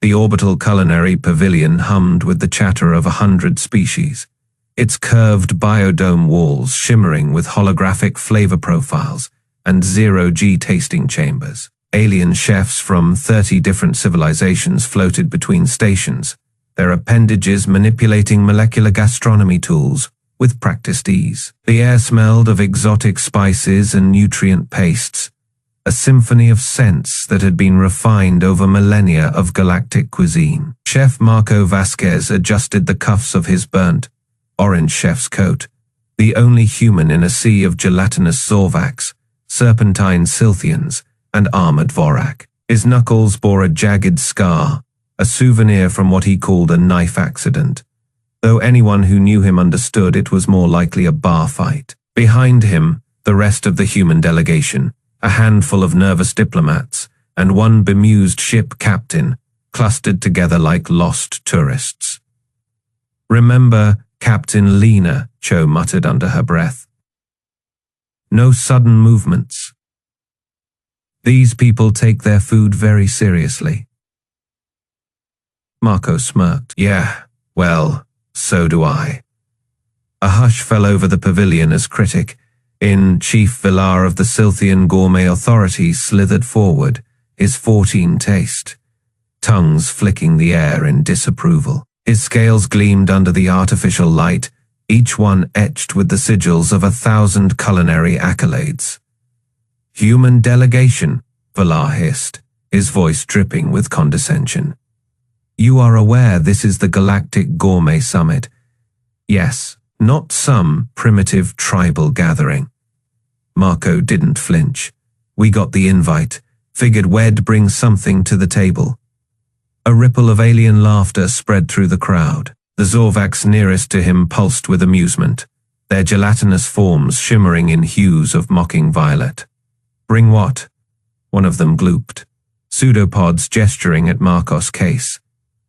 The orbital culinary pavilion hummed with the chatter of 100 species, its curved biodome walls shimmering with holographic flavor profiles and zero-G tasting chambers. Alien chefs from 30 different civilizations floated between stations, their appendages manipulating molecular gastronomy tools with practiced ease. The air smelled of exotic spices and nutrient pastes, a symphony of scents that had been refined over millennia of galactic cuisine. Chef Marco Vasquez adjusted the cuffs of his burnt, orange chef's coat, the only human in a sea of gelatinous Zorvacs, serpentine Silthians, and armored Vorak. His knuckles bore a jagged scar, a souvenir from what he called a knife accident, though anyone who knew him understood it was more likely a bar fight. Behind him, the rest of the human delegation, a handful of nervous diplomats, and one bemused ship captain, clustered together like lost tourists. "Remember, Captain Lena," Cho muttered under her breath. "No sudden movements. These people take their food very seriously." Marco smirked. "Yeah, well, so do I." A hush fell over the pavilion as Critic-in-Chief Villar of the Silthian Gourmet Authority slithered forward, his 14 taste, tongues flicking the air in disapproval. His scales gleamed under the artificial light, each one etched with the sigils of 1,000 culinary accolades. "Human delegation," Villar hissed, his voice dripping with condescension. "You are aware this is the Galactic Gourmet Summit. Yes, not some primitive tribal gathering." Marco didn't flinch. "We got the invite, figured we'd bring something to the table." A ripple of alien laughter spread through the crowd. The Zorvacs nearest to him pulsed with amusement, their gelatinous forms shimmering in hues of mocking violet. "Bring what?" One of them glooped, pseudopods gesturing at Marco's case.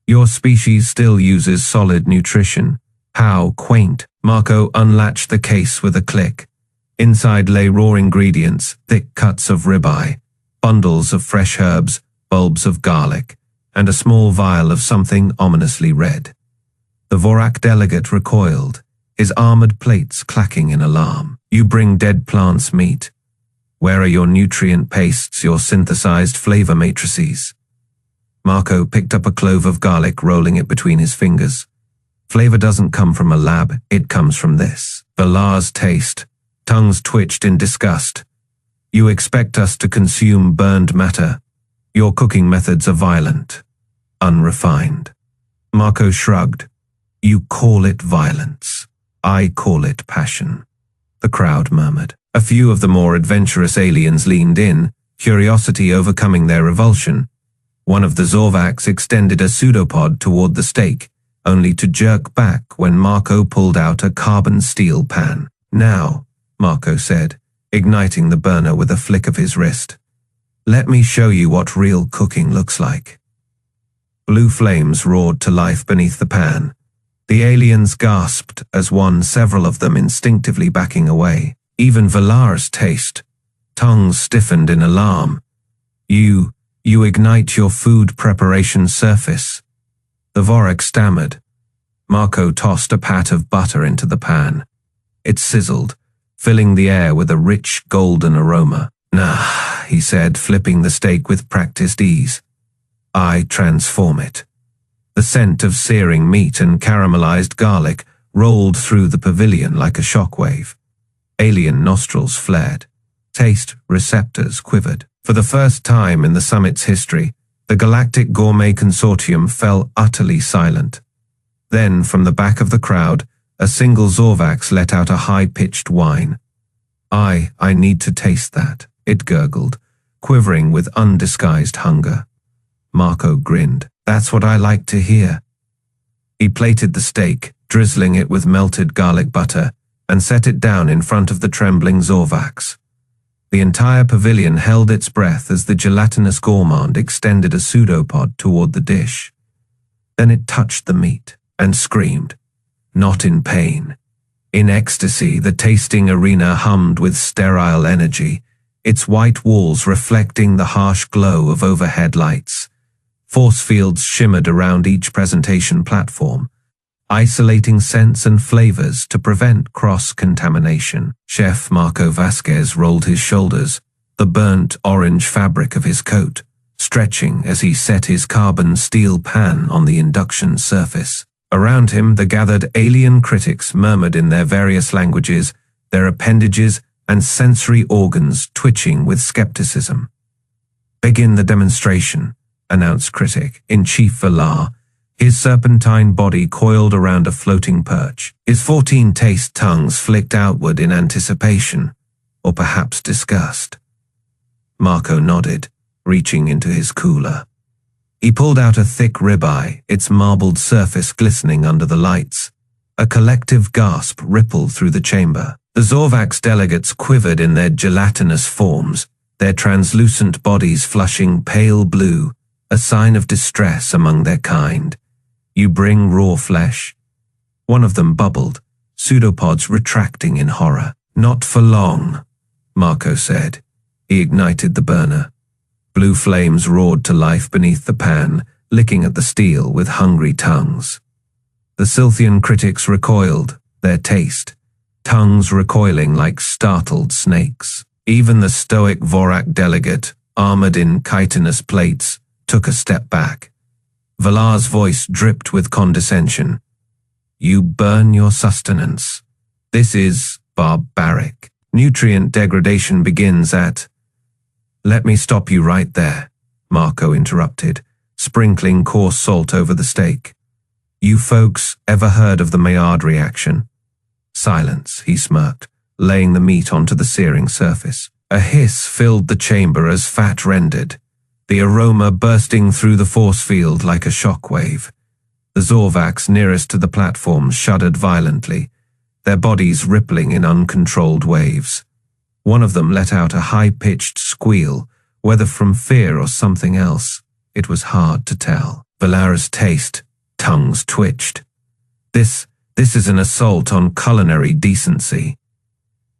"Your species still uses solid nutrition. How quaint." Marco unlatched the case with a click. Inside lay raw ingredients, thick cuts of ribeye, bundles of fresh herbs, bulbs of garlic, and a small vial of something ominously red. The Vorak delegate recoiled, his armored plates clacking in alarm. "You bring dead plants meat. Where are your nutrient pastes, your synthesized flavor matrices?" Marco picked up a clove of garlic, rolling it between his fingers. "Flavor doesn't come from a lab, it comes from this." Villar's taste, tongues twitched in disgust. "You expect us to consume burned matter? Your cooking methods are violent, unrefined." Marco shrugged. "You call it violence. I call it passion." The crowd murmured. A few of the more adventurous aliens leaned in, curiosity overcoming their revulsion. One of the Zorvacs extended a pseudopod toward the steak, only to jerk back when Marco pulled out a carbon steel pan. "Now," Marco said, igniting the burner with a flick of his wrist, "let me show you what real cooking looks like." Blue flames roared to life beneath the pan. The aliens gasped as one, several of them instinctively backing away. Even Villar's taste, tongues stiffened in alarm. You ignite your food preparation surface." The Vorak stammered. Marco tossed a pat of butter into the pan. It sizzled, filling the air with a rich golden aroma. "Nah," he said, flipping the steak with practiced ease. "I transform it." The scent of searing meat and caramelized garlic rolled through the pavilion like a shockwave. Alien nostrils flared. Taste receptors quivered. For the first time in the summit's history, the Galactic Gourmet Consortium fell utterly silent. Then, from the back of the crowd, a single Zorvax let out a high-pitched whine. I need to taste that," it gurgled, quivering with undisguised hunger. Marco grinned. "That's what I like to hear." He plated the steak, drizzling it with melted garlic butter, and set it down in front of the trembling Zorvacs. The entire pavilion held its breath as the gelatinous gourmand extended a pseudopod toward the dish. Then it touched the meat and screamed, not in pain. In ecstasy, the tasting arena hummed with sterile energy, its white walls reflecting the harsh glow of overhead lights. Force fields shimmered around each presentation platform, isolating scents and flavors to prevent cross-contamination. Chef Marco Vasquez rolled his shoulders, the burnt orange fabric of his coat stretching as he set his carbon steel pan on the induction surface. Around him, the gathered alien critics murmured in their various languages, their appendages and sensory organs twitching with skepticism. "Begin the demonstration," announced Critic-in-Chief Villar, his serpentine body coiled around a floating perch. His 14 taste tongues flicked outward in anticipation, or perhaps disgust. Marco nodded, reaching into his cooler. He pulled out a thick ribeye, its marbled surface glistening under the lights. A collective gasp rippled through the chamber. The Zorvax delegates quivered in their gelatinous forms, their translucent bodies flushing pale blue, a sign of distress among their kind. "You bring raw flesh?" One of them bubbled, pseudopods retracting in horror. "Not for long," Marco said. He ignited the burner. Blue flames roared to life beneath the pan, licking at the steel with hungry tongues. The Silthian critics recoiled, their taste, tongues recoiling like startled snakes. Even the stoic Vorak delegate, armored in chitinous plates, took a step back. Villar's voice dripped with condescension. "You burn your sustenance. This is barbaric. Nutrient degradation begins at—" "Let me stop you right there," Marco interrupted, sprinkling coarse salt over the steak. "You folks ever heard of the Maillard reaction?" Silence, he smirked, laying the meat onto the searing surface. A hiss filled the chamber as fat rendered, the aroma bursting through the force field like a shockwave. The Zorvax nearest to the platform shuddered violently, their bodies rippling in uncontrolled waves. One of them let out a high-pitched squeal, whether from fear or something else. It was hard to tell. Villar's taste, tongues twitched. This is an assault on culinary decency."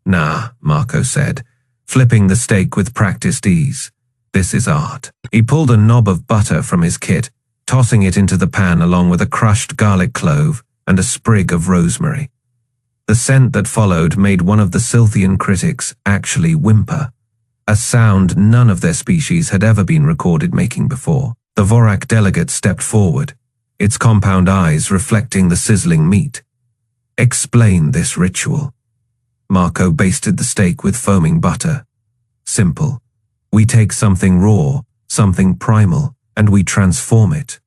"Nah," Marco said, flipping the steak with practiced ease. "This is art." He pulled a knob of butter from his kit, tossing it into the pan along with a crushed garlic clove and a sprig of rosemary. The scent that followed made one of the Silthian critics actually whimper, a sound none of their species had ever been recorded making before. The Vorak delegate stepped forward, its compound eyes reflecting the sizzling meat. "Explain this ritual." Marco basted the steak with foaming butter. "Simple. We take something raw, something primal, and we transform it.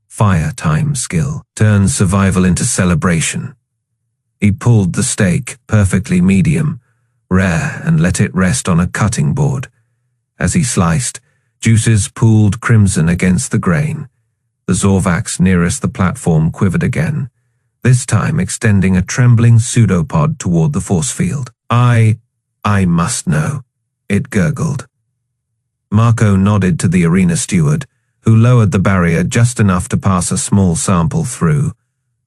Fire time skill turns survival into celebration." He pulled the steak, perfectly medium, rare, and let it rest on a cutting board. As he sliced, juices pooled crimson against the grain. The Zorvax nearest the platform quivered again, this time extending a trembling pseudopod toward the force field. I must know," it gurgled. Marco nodded to the arena steward, who lowered the barrier just enough to pass a small sample through.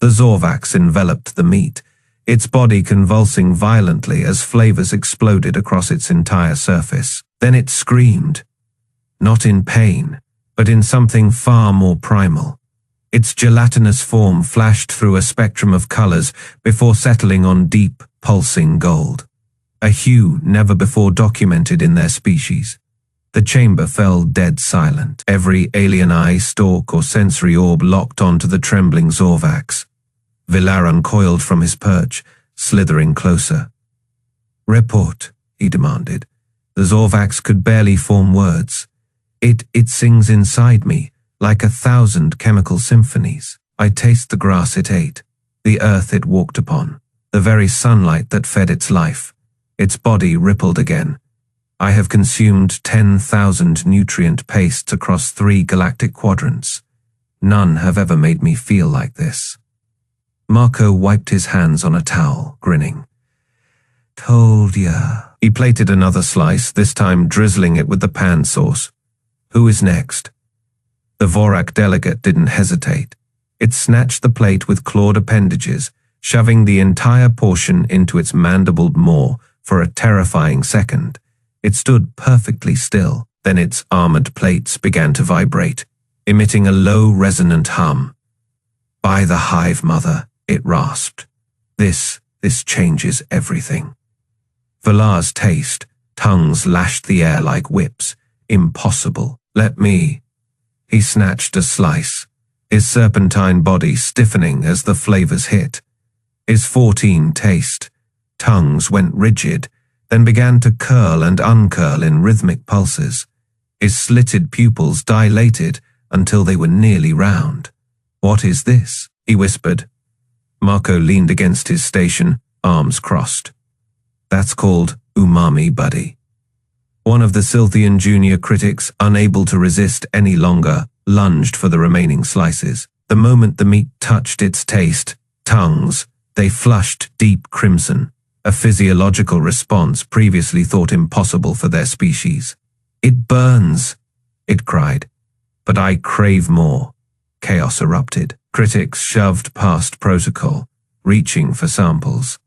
The Zorvax enveloped the meat, its body convulsing violently as flavors exploded across its entire surface. Then it screamed. Not in pain, but in something far more primal. Its gelatinous form flashed through a spectrum of colors before settling on deep, pulsing gold. A hue never before documented in their species. The chamber fell dead silent, every alien eye, stalk, or sensory orb locked onto the trembling Zorvax. Villar uncoiled from his perch, slithering closer. "Report," he demanded. The Zorvax could barely form words. It sings inside me, like 1,000 chemical symphonies. I taste the grass it ate, the earth it walked upon, the very sunlight that fed its life. Its body rippled again. I have consumed 10,000 nutrient pastes across 3 galactic quadrants. None have ever made me feel like this. Marco wiped his hands on a towel, grinning. "Told ya." He plated another slice, this time drizzling it with the pan sauce. "Who is next?" The Vorak delegate didn't hesitate. It snatched the plate with clawed appendages, shoving the entire portion into its mandibled maw for a terrifying second. It stood perfectly still, then its armored plates began to vibrate. emitting a low, resonant hum. "By the hive mother," it rasped. This changes everything." Valar's taste, tongues lashed the air like whips. "Impossible. Let me." He snatched a slice, his serpentine body stiffening as the flavors hit. His 14 taste, tongues went rigid, then began to curl and uncurl in rhythmic pulses. His slitted pupils dilated until they were nearly round. "What is this?" he whispered. Marco leaned against his station, arms crossed. "That's called umami, buddy." One of the Silthian junior critics, unable to resist any longer, lunged for the remaining slices. The moment the meat touched its taste, tongues, they flushed deep crimson, a physiological response previously thought impossible for their species. "It burns," it cried. "But I crave more." Chaos erupted. Critics shoved past protocol, reaching for samples.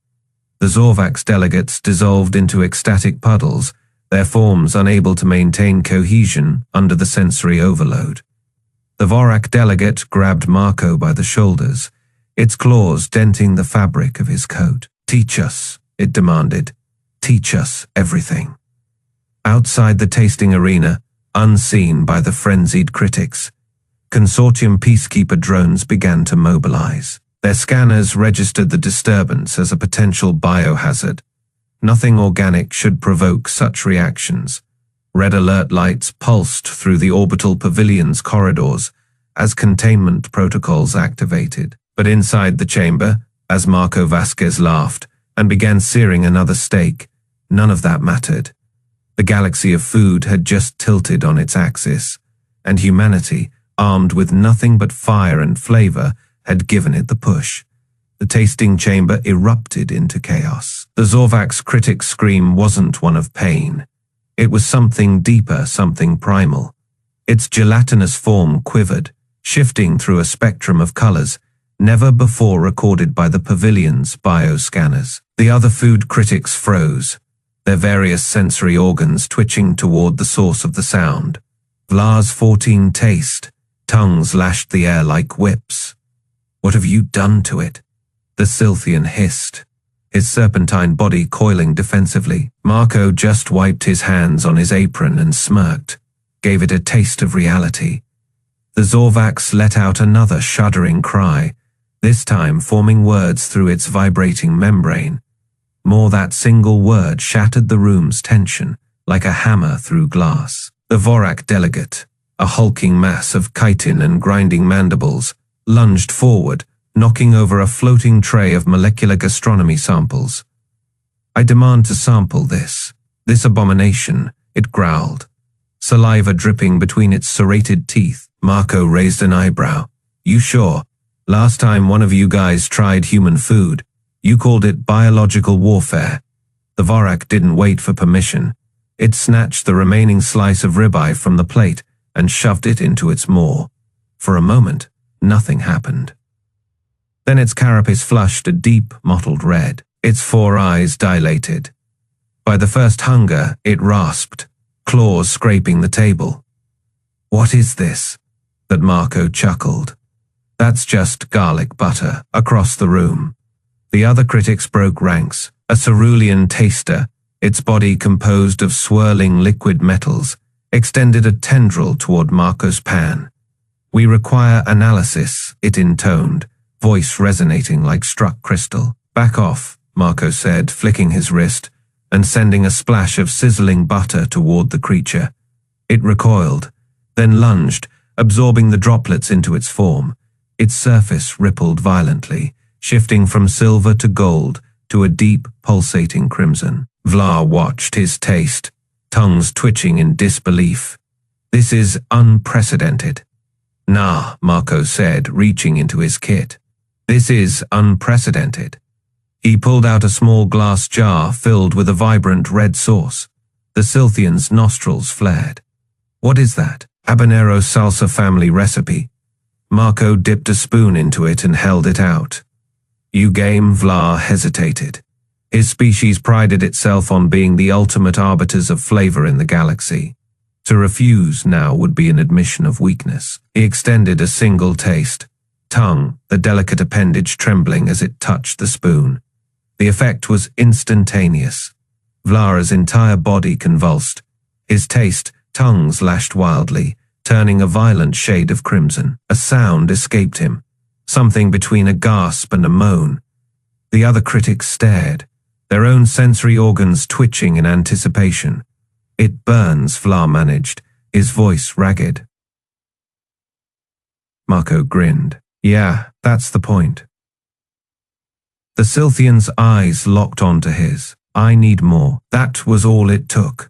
The Zorvax delegates dissolved into ecstatic puddles, their forms unable to maintain cohesion under the sensory overload. The Vorak delegate grabbed Marco by the shoulders, its claws denting the fabric of his coat. "Teach us," it demanded. "Teach us everything." Outside the tasting arena, unseen by the frenzied critics, consortium peacekeeper drones began to mobilize. Their scanners registered the disturbance as a potential biohazard. Nothing organic should provoke such reactions. Red alert lights pulsed through the orbital pavilion's corridors as containment protocols activated. But inside the chamber, as Marco Vasquez laughed and began searing another steak, none of that mattered. The galaxy of food had just tilted on its axis, and humanity, armed with nothing but fire and flavor, had given it the push. The tasting chamber erupted into chaos. The Zorvax critic's scream wasn't one of pain. It was something deeper, something primal. Its gelatinous form quivered, shifting through a spectrum of colors, never before recorded by the pavilion's bioscanners. The other food critics froze, their various sensory organs twitching toward the source of the sound. Valar's 14 taste, tongues lashed the air like whips. "What have you done to it?" the Silthian hissed, his serpentine body coiling defensively. Marco just wiped his hands on his apron and smirked, gave it a taste of reality. The Zorvax let out another shuddering cry, this time forming words through its vibrating membrane. More, that single word shattered the room's tension like a hammer through glass. The Vorak delegate, a hulking mass of chitin and grinding mandibles, lunged forward, knocking over a floating tray of molecular gastronomy samples. "I demand to sample this abomination," it growled, saliva dripping between its serrated teeth. Marco raised an eyebrow. "You sure? Last time one of you guys tried human food, you called it biological warfare." The Vorak didn't wait for permission. It snatched the remaining slice of ribeye from the plate and shoved it into its maw. For a moment, nothing happened. Then its carapace flushed a deep, mottled red. Its 4 eyes dilated. By the first hunger, it rasped, claws scraping the table. "What is this?" that Marco chuckled. "That's just garlic butter," across the room. The other critics broke ranks. A cerulean taster, its body composed of swirling liquid metals, extended a tendril toward Marco's pan. "We require analysis," it intoned, voice resonating like struck crystal. "Back off," Marco said, flicking his wrist and sending a splash of sizzling butter toward the creature. It recoiled, then lunged, absorbing the droplets into its form. Its surface rippled violently, shifting from silver to gold to a deep, pulsating crimson. Valar watched his taste, tongues twitching in disbelief. "This is unprecedented." "Nah," Marco said, reaching into his kit. "This is unprecedented." He pulled out a small glass jar filled with a vibrant red sauce. The Silthian's nostrils flared. "What is that?" "Habanero salsa family recipe." Marco dipped a spoon into it and held it out. "You game?" Valar hesitated. His species prided itself on being the ultimate arbiters of flavor in the galaxy. To refuse now would be an admission of weakness. He extended a single taste, tongue, the delicate appendage trembling as it touched the spoon. The effect was instantaneous. Vlara's entire body convulsed. His taste, tongues lashed wildly, turning a violent shade of crimson. A sound escaped him, something between a gasp and a moan. The other critics stared, their own sensory organs twitching in anticipation. It burns, Vlar managed, his voice ragged. Marco grinned. Yeah, that's the point. The Scythian's eyes locked onto his. I need more. That was all it took.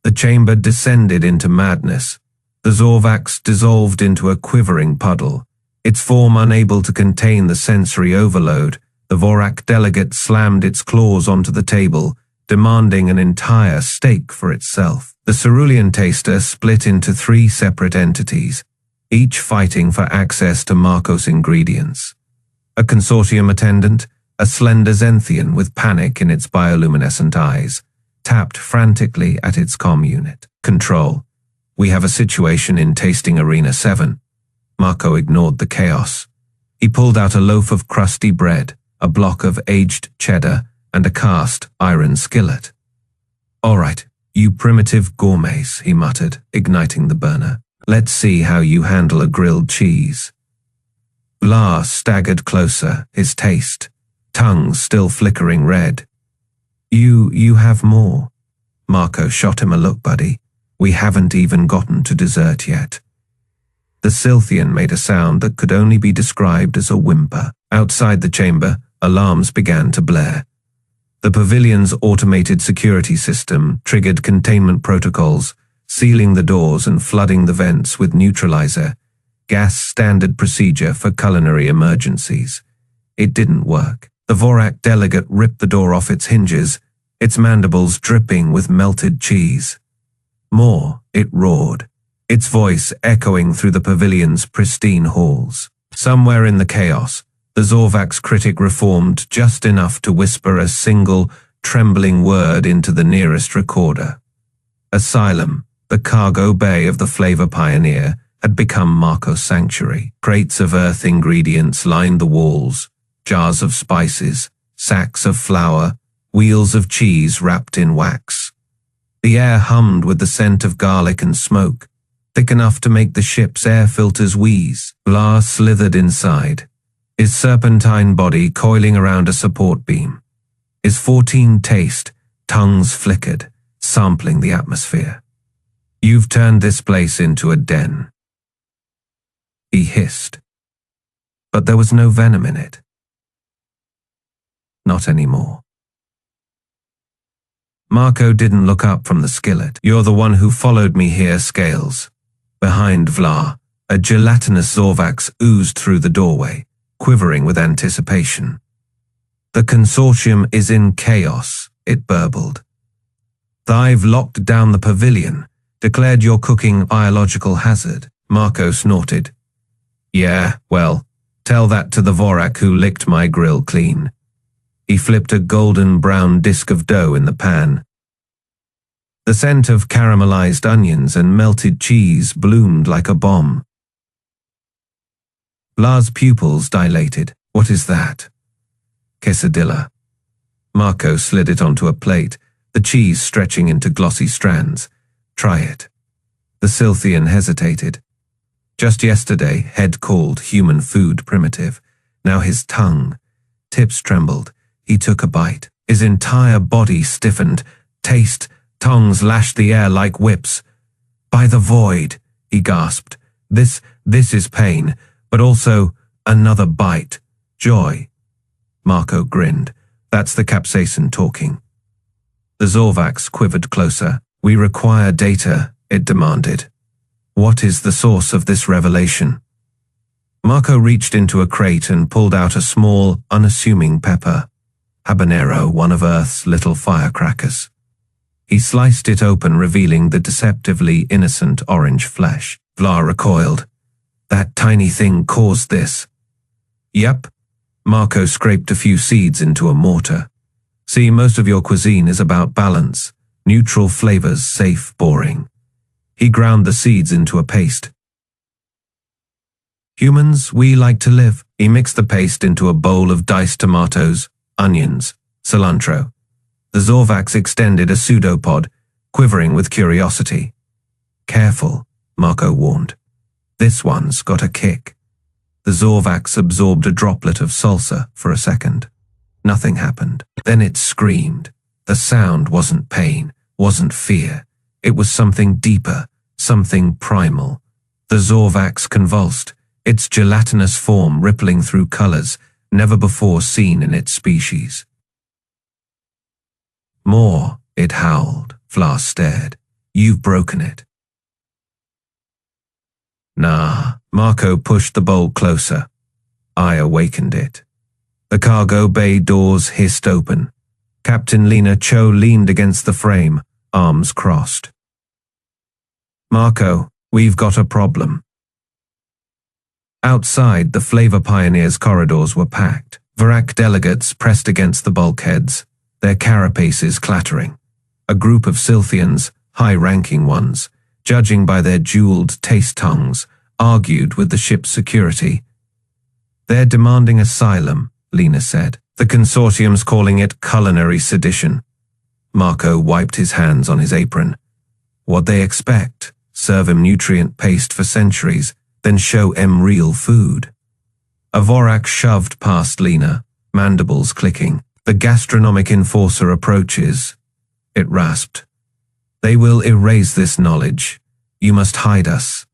The chamber descended into madness. The Zorvax dissolved into a quivering puddle, its form unable to contain the sensory overload. The Vorak delegate slammed its claws onto the table, demanding an entire steak for itself. The cerulean taster split into 3 separate entities, each fighting for access to Marco's ingredients. A consortium attendant, a slender Xenthian with panic in its bioluminescent eyes, tapped frantically at its comm unit. Control. We have a situation in Tasting Arena 7. Marco ignored the chaos. He pulled out a loaf of crusty bread, a block of aged cheddar, and a cast iron skillet. All right, you primitive gourmets, he muttered, igniting the burner. Let's see how you handle a grilled cheese. Vlar staggered closer, his taste, tongue still flickering red. You have more. Marco shot him a look, buddy. We haven't even gotten to dessert yet. The Scythian made a sound that could only be described as a whimper. Outside the chamber, alarms began to blare. The pavilion's automated security system triggered containment protocols, sealing the doors and flooding the vents with neutralizer, gas standard procedure for culinary emergencies. It didn't work. The Vorak delegate ripped the door off its hinges, its mandibles dripping with melted cheese. More, it roared, its voice echoing through the pavilion's pristine halls. Somewhere in the chaos, the Zorvax critic reformed just enough to whisper a single, trembling word into the nearest recorder. Asylum, the cargo bay of the flavor pioneer, had become Marco's sanctuary. Crates of earth ingredients lined the walls, jars of spices, sacks of flour, wheels of cheese wrapped in wax. The air hummed with the scent of garlic and smoke, thick enough to make the ship's air filters wheeze. Vlar slithered inside, his serpentine body coiling around a support beam. His 14 taste, tongues flickered, sampling the atmosphere. You've turned this place into a den. He hissed. But there was no venom in it. Not anymore. Marco didn't look up from the skillet. You're the one who followed me here, Scales. Behind Vlar, a gelatinous Zorvax oozed through the doorway, quivering with anticipation. The consortium is in chaos, it burbled. They've locked down the pavilion, declared your cooking biological hazard. Marco snorted. Yeah, well, tell that to the Vorak who licked my grill clean. He flipped a golden brown disk of dough in the pan. The scent of caramelized onions and melted cheese bloomed like a bomb. Vlar's pupils dilated. What is that? Quesadilla. Marco slid it onto a plate, the cheese stretching into glossy strands. Try it. The Scythian hesitated. Just yesterday, Head called human food primitive. Now his tongue, tips trembled. He took a bite. His entire body stiffened. Taste, tongues lashed the air like whips. By the void, he gasped. This is pain, but also another bite. Joy. Marco grinned. That's the capsaicin talking. The Zorvax quivered closer. We require data, it demanded. What is the source of this revelation? Marco reached into a crate and pulled out a small, unassuming pepper. Habanero, one of Earth's little firecrackers. He sliced it open, revealing the deceptively innocent orange flesh. Vlar recoiled. That tiny thing caused this. Yep. Marco scraped a few seeds into a mortar. See, most of your cuisine is about balance, neutral flavors, safe, boring. He ground the seeds into a paste. Humans, we like to live. He mixed the paste into a bowl of diced tomatoes, onions, cilantro. The Zorvax extended a pseudopod, quivering with curiosity. Careful, Marco warned. This one's got a kick. The Zorvax absorbed a droplet of salsa for a second. Nothing happened. Then it screamed. The sound wasn't pain, wasn't fear. It was something deeper, something primal. The Zorvax convulsed, its gelatinous form rippling through colors never before seen in its species. More, it howled. Vlar stared. You've broken it. Nah, Marco pushed the bowl closer. I awakened it. The cargo bay doors hissed open. Captain Lena Cho leaned against the frame, arms crossed. Marco, we've got a problem. Outside, the Flavor Pioneers' corridors were packed. Varak delegates pressed against the bulkheads, their carapaces clattering. A group of Silthians, high-ranking ones, judging by their jeweled taste tongues, argued with the ship's security. They're demanding asylum, Lena said. The consortium's calling it culinary sedition. Marco wiped his hands on his apron. What they expect, serve him nutrient paste for centuries, then show him real food. A Vorak shoved past Lena, mandibles clicking. The gastronomic enforcer approaches. It rasped. They will erase this knowledge. You must hide us.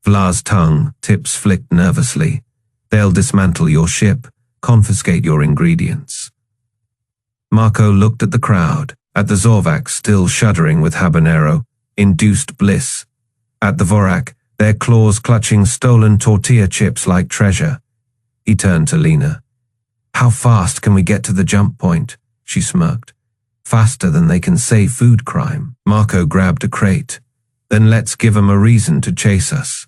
Vlar's tongue, tips flicked nervously. They'll dismantle your ship, confiscate your ingredients. Marco looked at the crowd, at the Zorvax still shuddering with habanero, induced bliss. At the Vorak, their claws clutching stolen tortilla chips like treasure. He turned to Lena. How fast can we get to the jump point? She smirked. Faster than they can say food crime. Marco grabbed a crate. Then let's give 'em a reason to chase us.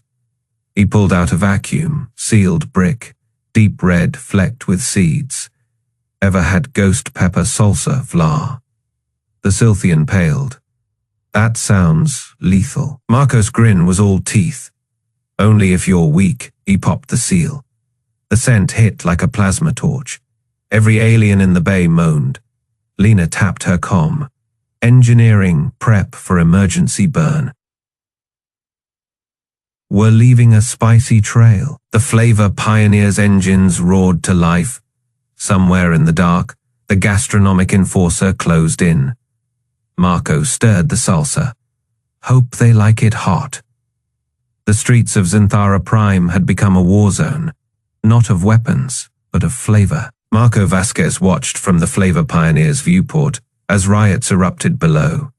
He pulled out a vacuum, sealed brick, deep red flecked with seeds. Ever had ghost pepper salsa, Vlar? The Silthian paled. That sounds lethal. Marco's grin was all teeth. Only if you're weak, he popped the seal. The scent hit like a plasma torch. Every alien in the bay moaned. Lena tapped her comm. Engineering, prep for emergency burn. We're leaving a spicy trail. The Flavor Pioneers' engines roared to life. Somewhere in the dark, the gastronomic enforcer closed in. Marco stirred the salsa. Hope they like it hot. The streets of Zinthara Prime had become a war zone, not of weapons, but of flavor. Marco Vasquez watched from the Flavor Pioneers' viewport as riots erupted below.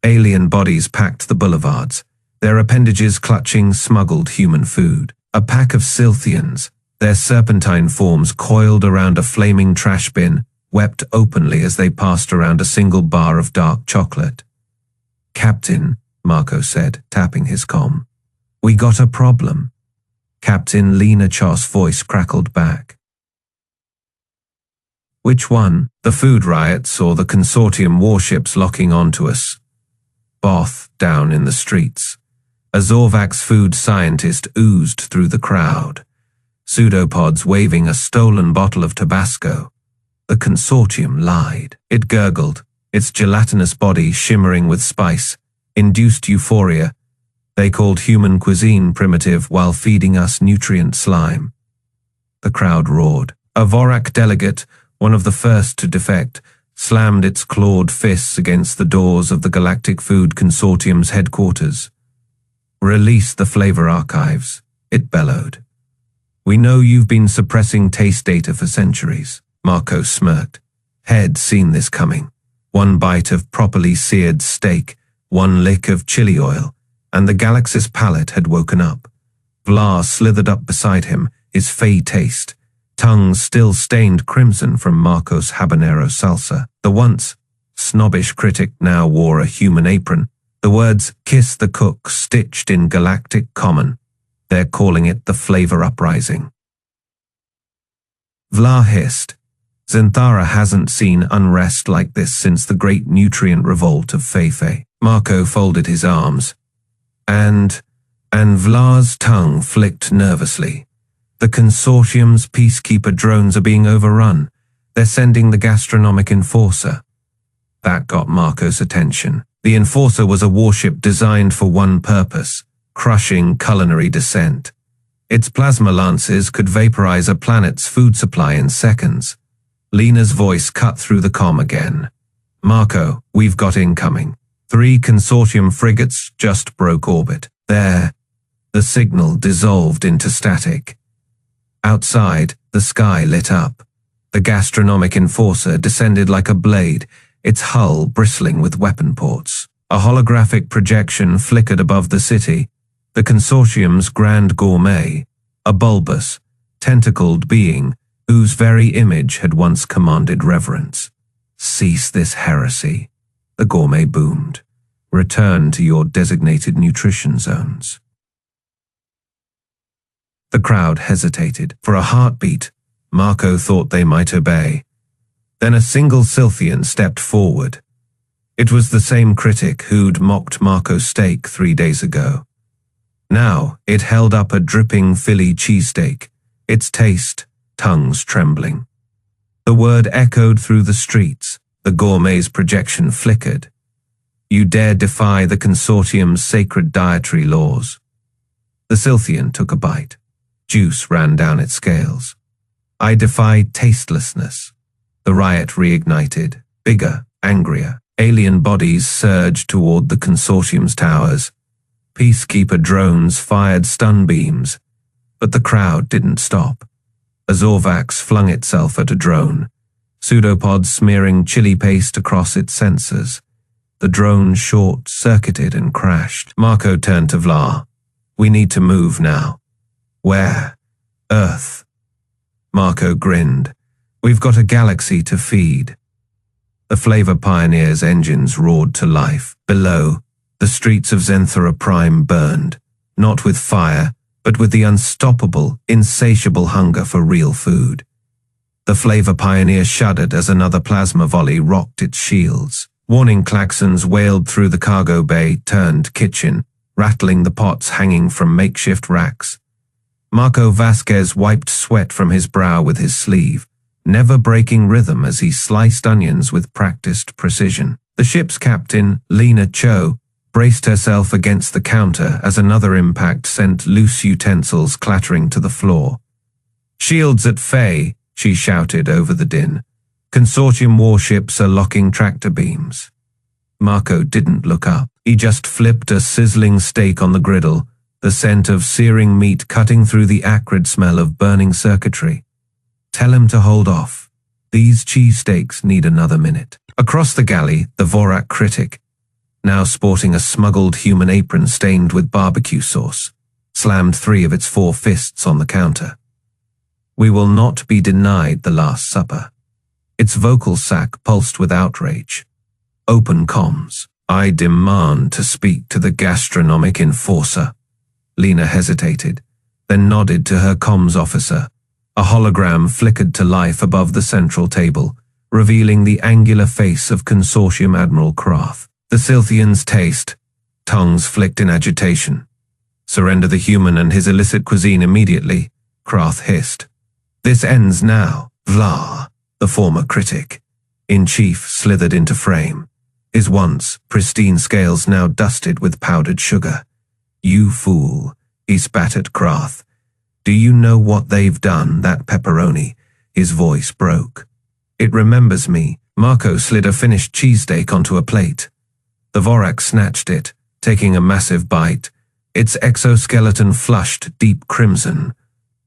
Alien bodies packed the boulevards, their appendages clutching smuggled human food. A pack of Silthians, their serpentine forms coiled around a flaming trash bin, wept openly as they passed around a single bar of dark chocolate. Captain, Marco said, tapping his comm. We got a problem. Captain Lena Cho's voice crackled back. Which one? The food riots or the consortium warships locking onto us? Both, down in the streets. A Zorvax food scientist oozed through the crowd. Pseudopods waving a stolen bottle of Tabasco. The consortium lied. It gurgled, its gelatinous body shimmering with spice, induced euphoria. They called human cuisine primitive while feeding us nutrient slime. The crowd roared. A Vorak delegate, one of the first to defect, slammed its clawed fists against the doors of the Galactic Food Consortium's headquarters. Release the flavor archives, it bellowed. We know you've been suppressing taste data for centuries. Marco smirked. Had seen this coming. One bite of properly seared steak, one lick of chili oil, and the Galaxy's palate had woken up. Vlar slithered up beside him, his fey taste, tongue still stained crimson from Marco's habanero salsa. The once snobbish critic now wore a human apron, the words "kiss the cook" stitched in galactic common. They're calling it the flavor uprising. Vlar hissed. Zinthara hasn't seen unrest like this since the great nutrient revolt of Feifei. Marco folded his arms. And Vla's tongue flicked nervously. The consortium's peacekeeper drones are being overrun. They're sending the gastronomic enforcer. That got Marco's attention. The enforcer was a warship designed for one purpose: crushing culinary dissent. Its plasma lances could vaporize a planet's food supply in seconds. Lena's voice cut through the comm again. Marco, we've got incoming. 3 consortium frigates just broke orbit. There. The signal dissolved into static. Outside, the sky lit up. The gastronomic enforcer descended like a blade, its hull bristling with weapon ports. A holographic projection flickered above the city. The consortium's Grand Gourmet, a bulbous, tentacled being whose very image had once commanded reverence. Cease this heresy, the Gourmet boomed. Return to your designated nutrition zones. The crowd hesitated. For a heartbeat, Marco thought they might obey. Then a single Sylthian stepped forward. It was the same critic who'd mocked Marco's steak 3 days ago. Now it held up a dripping Philly cheesesteak, its taste, tongues trembling. The word echoed through the streets. The gourmet's projection flickered. You dare defy the consortium's sacred dietary laws. The Sylthian took a bite. Juice ran down its scales. I defy tastelessness. The riot reignited, bigger, angrier. Alien bodies surged toward the consortium's towers. Peacekeeper drones fired stun beams, but the crowd didn't stop. A Zorvax flung itself at a drone, pseudopods smearing chili paste across its sensors. The drone short-circuited and crashed. Marco turned to Vla. We need to move now. Where? Earth. Marco grinned. We've got a galaxy to feed. The Flavor Pioneer's engines roared to life. Below, the streets of Zenthara Prime burned, not with fire, but with the unstoppable, insatiable hunger for real food. The Flavor Pioneer shuddered as another plasma volley rocked its shields. Warning klaxons wailed through the cargo bay turned kitchen, rattling the pots hanging from makeshift racks. Marco Vasquez wiped sweat from his brow with his sleeve, never breaking rhythm as he sliced onions with practiced precision. The ship's captain, Lena Cho, braced herself against the counter as another impact sent loose utensils clattering to the floor. Shields at Faye, she shouted over the din. Consortium warships are locking tractor beams. Marco didn't look up. He just flipped a sizzling steak on the griddle, the scent of searing meat cutting through the acrid smell of burning circuitry. Tell him to hold off. These cheesesteaks need another minute. Across the galley, the Vorak critic, now sporting a smuggled human apron stained with barbecue sauce, slammed 3 of its 4 fists on the counter. We will not be denied the Last Supper. Its vocal sac pulsed with outrage. Open comms. I demand to speak to the gastronomic enforcer. Lena hesitated, then nodded to her comms officer. A hologram flickered to life above the central table, revealing the angular face of Consortium Admiral Krath. The Sylthian's taste. Tongues flicked in agitation. Surrender the human and his illicit cuisine immediately, Krath hissed. This ends now, Vla. The former critic, in chief, slithered into frame, his once pristine scales now dusted with powdered sugar. You fool, he spat at Krath. Do you know what they've done, that pepperoni? His voice broke. It remembers me. Marco slid a finished cheesesteak onto a plate. The Vorak snatched it, taking a massive bite, its exoskeleton flushed deep crimson.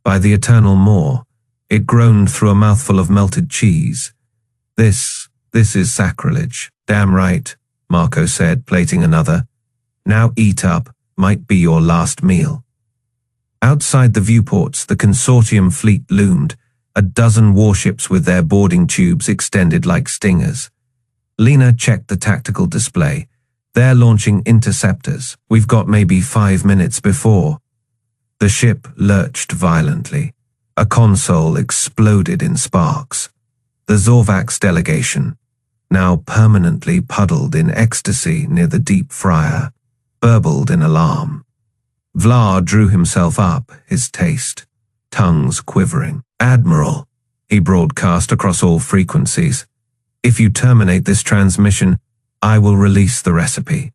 By the eternal maw, it groaned through a mouthful of melted cheese. This is sacrilege. Damn right, Marco said, plating another. Now eat up, might be your last meal. Outside the viewports, the consortium fleet loomed, a dozen warships with their boarding tubes extended like stingers. Lena checked the tactical display. They're launching interceptors. We've got maybe 5 minutes before. The ship lurched violently. A console exploded in sparks. The Zorvax delegation, now permanently puddled in ecstasy near the deep fryer, burbled in alarm. Vlar drew himself up, his taste, tongues quivering. "Admiral," he broadcast across all frequencies, "if you terminate this transmission, I will release the recipe."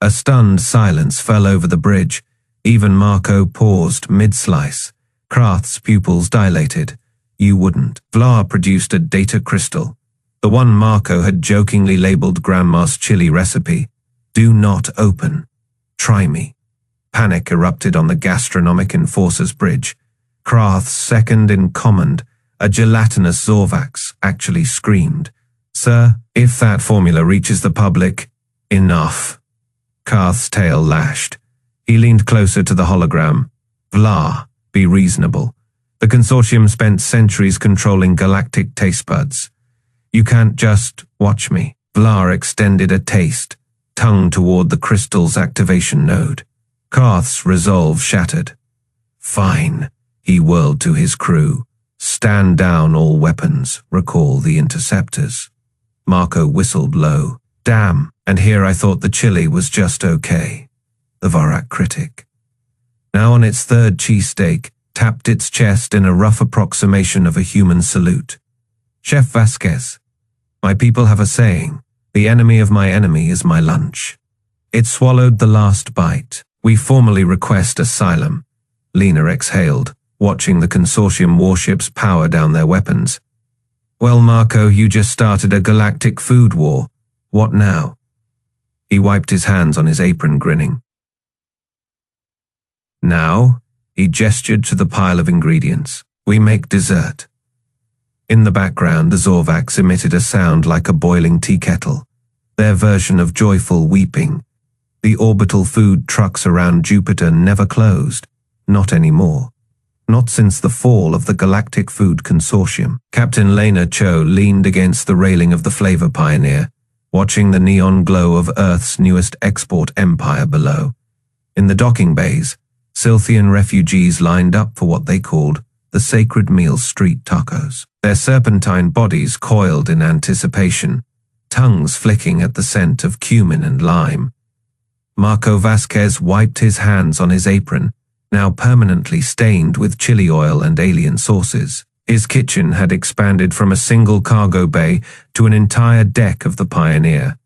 A stunned silence fell over the bridge. Even Marco paused mid-slice. Krath's pupils dilated. "You wouldn't." Vlar produced a data crystal, the one Marco had jokingly labeled Grandma's chili recipe. "Do not open. Try me." Panic erupted on the gastronomic enforcer's bridge. Krath's second in command, a gelatinous Zorvax, actually screamed, "Sir, if that formula reaches the public, enough." Krath's tail lashed. He leaned closer to the hologram. "Vlar, be reasonable. The consortium spent centuries controlling galactic taste buds. You can't just watch me." Vlar extended a taste, tongue toward the crystal's activation node. Krath's resolve shattered. "Fine," he whirled to his crew. "Stand down all weapons, recall the interceptors." Marco whistled low. "Damn, and here I thought the chili was just okay." The Vorak critic, now on its third cheesesteak, tapped its chest in a rough approximation of a human salute. "Chef Vasquez, my people have a saying, the enemy of my enemy is my lunch." It swallowed the last bite. "We formally request asylum." Lena exhaled, watching the consortium warships power down their weapons. "Well, Marco, you just started a galactic food war. What now?" He wiped his hands on his apron, grinning. "Now," he gestured to the pile of ingredients, "we make dessert." In the background, the Zorvax emitted a sound like a boiling tea kettle, their version of joyful weeping. The orbital food trucks around Jupiter never closed, not anymore. Not since the fall of the Galactic Food Consortium. Captain Lena Cho leaned against the railing of the Flavor Pioneer, watching the neon glow of Earth's newest export empire below. In the docking bays, Silthian refugees lined up for what they called the Sacred Meal Street tacos. Their serpentine bodies coiled in anticipation, tongues flicking at the scent of cumin and lime. Marco Vasquez wiped his hands on his apron, now permanently stained with chili oil and alien sauces. His kitchen had expanded from a single cargo bay to an entire deck of the Pioneer.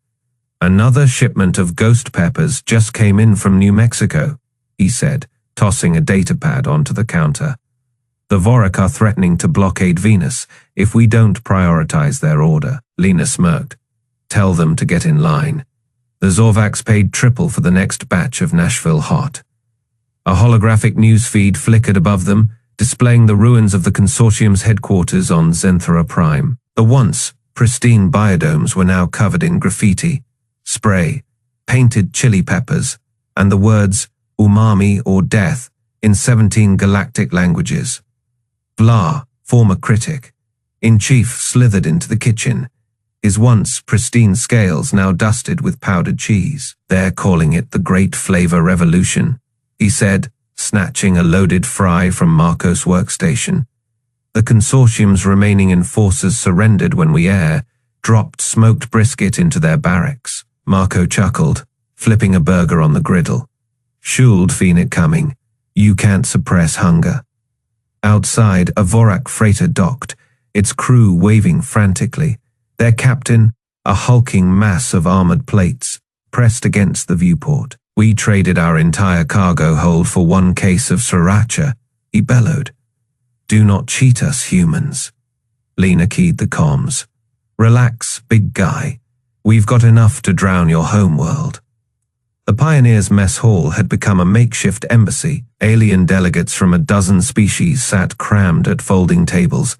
"Another shipment of ghost peppers just came in from New Mexico," he said, tossing a datapad onto the counter. "The Vorak are threatening to blockade Venus if we don't prioritize their order." Lena smirked. "Tell them to get in line." The Zorvax paid triple for the next batch of Nashville Hot. A holographic newsfeed flickered above them, displaying the ruins of the consortium's headquarters on Zenthra Prime. The once pristine biodomes were now covered in graffiti, spray, painted chili peppers, and the words umami or death in 17 galactic languages. Vlar, former critic, in chief, slithered into the kitchen, his once pristine scales now dusted with powdered cheese. "They're calling it the Great Flavor Revolution," he said, snatching a loaded fry from Marco's workstation. "The consortium's remaining enforcers surrendered when we dropped smoked brisket into their barracks." Marco chuckled, flipping a burger on the griddle. "Schuld seen it coming. You can't suppress hunger." Outside, a Vorak freighter docked, its crew waving frantically. Their captain, a hulking mass of armored plates, pressed against the viewport. "We traded our entire cargo hold for one case of sriracha," he bellowed. "Do not cheat us, humans." Lena keyed the comms. "Relax, big guy. We've got enough to drown your homeworld." The Pioneer's mess hall had become a makeshift embassy. Alien delegates from a dozen species sat crammed at folding tables,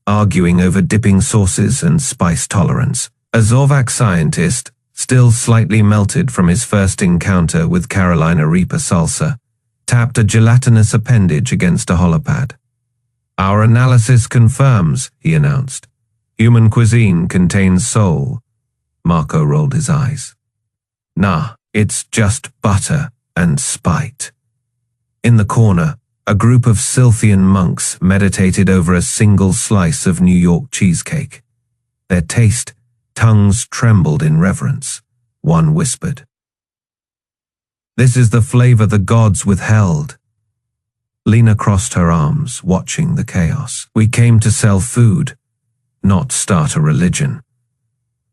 arguing over dipping sauces and spice tolerance. A Zorvax scientist, still slightly melted from his first encounter with Carolina Reaper salsa, tapped a gelatinous appendage against a holopad. "Our analysis confirms," he announced. "Human cuisine contains soul." Marco rolled his eyes. "Nah, it's just butter and spite." In the corner, a group of Silthian monks meditated over a single slice of New York cheesecake. Their taste, tongues trembled in reverence. One whispered, This is the flavor the gods withheld. Lena crossed her arms, watching the chaos. We came to sell food, not start a religion.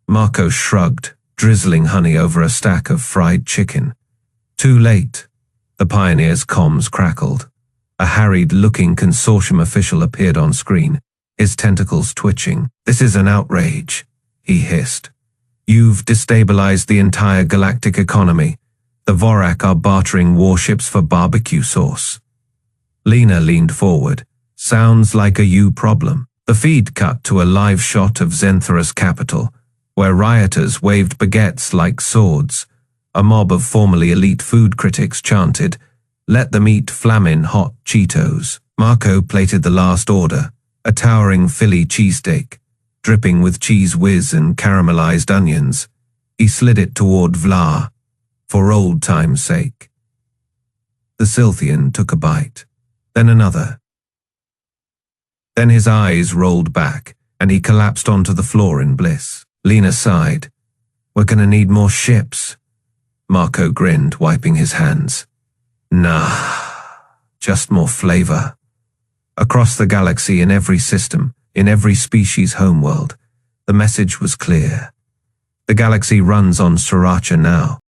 Marco shrugged, drizzling honey over a stack of fried chicken. Too late. The pioneer's comms crackled. A harried-looking consortium official appeared on screen, his tentacles twitching. This is an outrage, he hissed. You've destabilized the entire galactic economy. The Vorak are bartering warships for barbecue sauce. Lena leaned forward. Sounds like a you problem. The feed cut to a live shot of Zenthera's capital, where rioters waved baguettes like swords. A mob of formerly elite food critics chanted, "Let them eat flamin' hot Cheetos." Marco plated the last order, a towering Philly cheesesteak, dripping with cheese whiz and caramelized onions. He slid it toward Vla, for old time's sake. The Silthian took a bite, then another. Then his eyes rolled back, and he collapsed onto the floor in bliss. Lena sighed. We're gonna need more ships. Marco grinned, wiping his hands. Nah, just more flavor. Across the galaxy, in every system, in every species' homeworld, the message was clear. The galaxy runs on sriracha now.